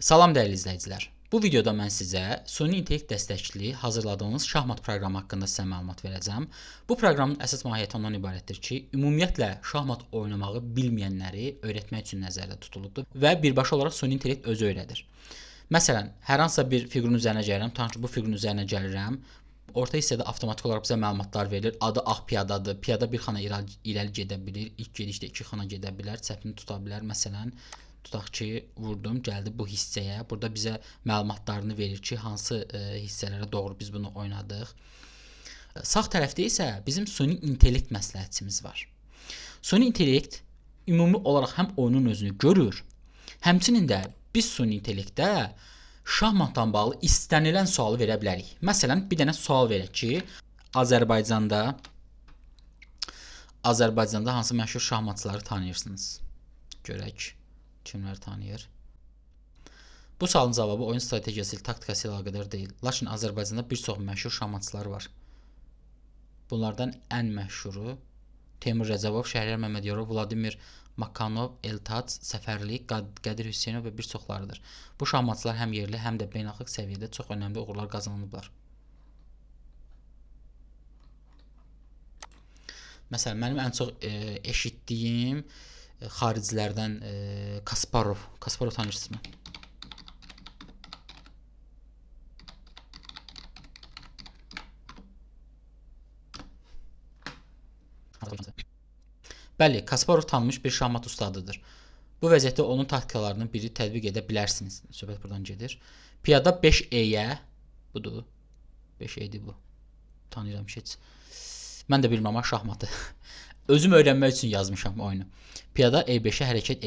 Salam dəyərli izləyicilər. Bu videoda mən sizə süni intellekt dəstəkli hazırladığımız şahmat proqramı haqqında sizə məlumat verəcəm. Bu proqramın əsas mahiyyəti ondan ibarətdir ki, ümumiyyətlə şahmat oynamağı bilməyənləri öyrətmək üçün nəzərdə tutulubdur və birbaşa olaraq süni intellekt özü öyrədir. Məsələn, hər hansısa bir fiqurun üzərinə gəlirəm, tutaq ki, bu fiqurun üzərinə gəlirəm. Orta hissədə avtomatik olaraq bizə məlumatlar verilir. Adı ağ piyadadır. Piyada bir xana irəli gedə bilir. İlk gedişdə 2 xana gedə bilər. Səhvini tuta bilər. Məsələn, tutaq ki, vurdum, gəldi bu hissəyə. Burada bizə məlumatlarını verir ki, hansı hissələrə doğru biz bunu oynadıq. Sağ tərəfdə isə bizim süni intellekt məsləhətçimiz var. Süni intellekt ümumi olaraq həm oyunun özünü görür, həmçinin də biz süni intellektdə şahmatla bağlı istənilən sualı verə bilərik. Məsələn, bir dənə sual verək ki, Azərbaycanda hansı məşhur şahmatçıları tanıyırsınız? Görək kimlər tanıyır. Bu sualın cavabı oyun strategiyası ilə, taktikası ilə əlaqədar deyil. Lakin Azərbaycanda bir çox məşhur şahmatçılar var. Bunlardan ən məşhuru Teymur Rəcəbov, Şəhriyar Məmmədyorov, Vladimir Makanov, Eltac, Səfərli, Qədir Hüseynov və bir çoxlarıdır. Bu şahmatçılar həm yerli, həm də beynəlxalq səviyyədə çox önəmli uğurlar qazanıblar. Məsələn, mənim ən çox eşitdiyim xaricilərdən Kasparov tanıyırsınızmı? Bəli, Kasparov tanınmış bir şahmat ustadıdır. Bu vəziyyətdə onun taktikalarının biri tətbiq edə bilərsiniz. Söhbət buradan gedir. Piyada 5E-yə, budur. 5E-dir bu. Tanıyıram ki, heç. Mən də bilməm şahmatı. Özüm öyrənmək üçün yazmışam oyunu. Piyada E5-ə hərəkət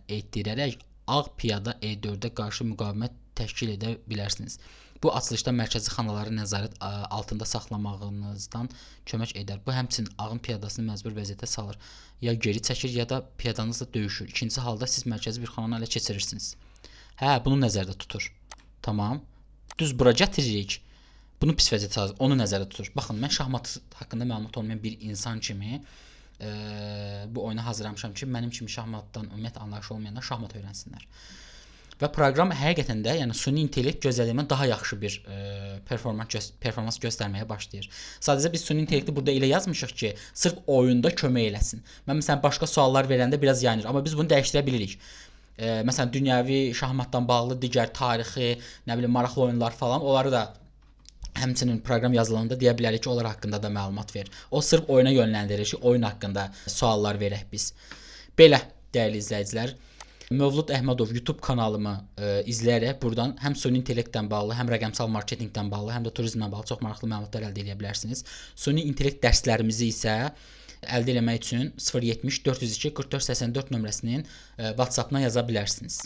etdirərək ağ piyada E4-ə qarşı müqavimət təşkil edə bilərsiniz. Bu açılışda mərkəzi xanaları nəzarət altında saxlamağınızdan kömək edər. Bu həmçinin ağın piyadasını məcbur vəziyyətə salır. Ya geri çəkir, ya da piyadanızla döyüşür. İkinci halda siz mərkəzi bir xananı ələ keçirirsiniz. Hə, bunu nəzərdə tutur. Tamam. Düz bura gətiririk. Bunu pis vəziyyətə salır. Onu nəzərdə tutur. Baxın, mən şahmat haqqında məlumat olmayan bir insan kimi bu oyuna hazırlamışam ki, mənim kimi şahmatdan ümumiyyətlə anlayışı olmayanlar şahmat öyrənsinlər. Və proqram həqiqətən də, yəni süni intellekt gözlədiyimdən daha yaxşı bir performans göstərməyə başlayır. Sadəcə biz süni intellekti burada elə yazmışıq ki, sırf oyunda kömək eləsin. Mən məsələn başqa suallar verəndə biraz yanır, amma biz bunu dəyişdirə bilirik. Məsələn dünyəvi şahmatdan bağlı digər tarixi, nə bilim maraqlı oyunlar falan, onları da həmçinin proqram yazılanda deyə bilərik ki, onlar haqqında da məlumat verir. O sırf oyuna yönləndirir ki, oyun haqqında suallar verək biz. Belə dəyərli izləyicilər, Mövlud Əhmədov YouTube kanalımı izləyərək buradan həm süni intellektdən bağlı, həm rəqəmsal marketinqdən bağlı, həm də turizmlə bağlı çox maraqlı məlumatlar əldə edə bilərsiniz. Süni intellekt dərslərimizi isə əldə etmək üçün 070 402 44 84 nömrəsinin WhatsApp-dan yaza bilərsiniz.